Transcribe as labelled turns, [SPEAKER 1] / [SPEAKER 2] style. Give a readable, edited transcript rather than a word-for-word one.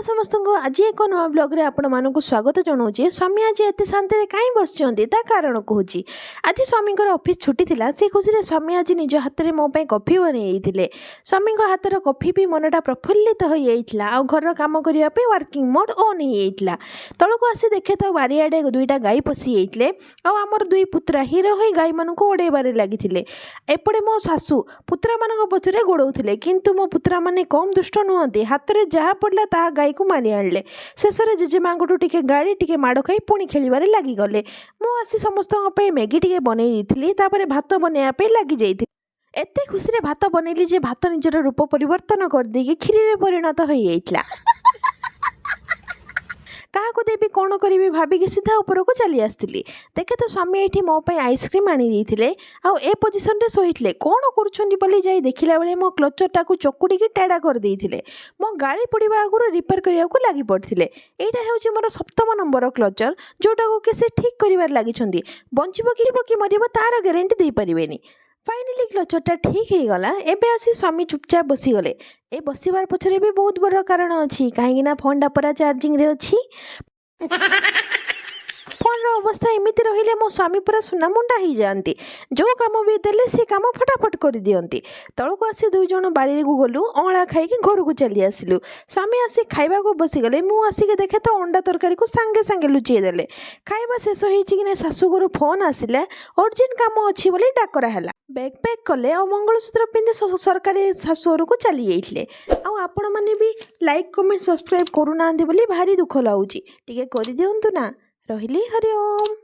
[SPEAKER 1] Hello समस्त को आज एक नुआ ब्लॉग रे आपण मानक स्वागत जनाऊे। स्वामी आज एत शांति कहीं बसते कारण कहूँ आज स्वामी ऑफिस छुट्टी थिला से खुशी रे स्वामी आज निज हाथ में मो कॉफी बनई स्वामी हाथर कॉफी भी मनटा प्रफुल्लित हो जाता आ घर काम करने वर्किंग मोड ऑन हो तलक आसी देखे तो बारियाडे दुईटा गाई पशि जाते आमर दुई पुत्रा हिरो हो गाई मान ओडेबार लगी एपटे मो सासू पुत्रा मान पचरे गोड़े किंतु मो पुत्रा माने कम दुष्ट नुहति हाथ में जहाँ पड़ा ता गाई को मारी आणले शेष में जेजेमा टिके गाड़ी टिके माड़ खाई पुणी खेल लगिगले मुझे समस्त मैगी टिके बनई भात बनवाई लगी जाइए एत खुशी भात बनैली जे भात निजर रूप परिवर्तन कर देकी खीरी रे परिणत हो जाइए क्या देवी कौन करी भाविकी सीधा ऊपर को चली आसती देखे तो स्वामी ये मो आइसक्रीम आनी आउ ए पोजिशन रे शोते कौन कर देखला बेले मो क्लचरटा को चकुड़ी टेढ़ा कर देते मो गाड़ी पड़ा आगुरी रिपेयर करने को लगी पड़ते यहाँ हूँ मोर 7म नंबर क्लचर जोटा को किसी ठीक कर लगी बचब कि मर तार ग्यारंटी दे पारे फाइनाली क्लचरटा ठीक हो गला एबे आसी स्वामी चुपचाप बसीगले ए बसबार पछरे भी बहुत बड़ कारण अच्छी कहीं फोन पूरा चार्जिंग रे अच्छी फोन अवस्था एमती रहिले मो स्वामी पूरा सुना मुंडा हो जाती जो कम भी देले से काम फटाफट कर दियंती तलक आसी दुई जन बारी को गलु अँला खाई घर को चली आसिलु स्वामी आसी खाइबा को बसीगले मु आसिक देखे तो अंडा तरकारी को सांगे सांगे लुचई देले खाइबा शेष हो शाशुघर फोन आसिले अर्जेंट काम अच्छी बोली डाकरा है बैग पैक कले और मंगलसूत्र पिंधि सरकारी शाशुघर को चली जाइए आपण मैंने भी लाइक कमेंट सब्सक्राइब करूना भारी दुख लगुच टे कर दिंतु ना रही हरि ओम।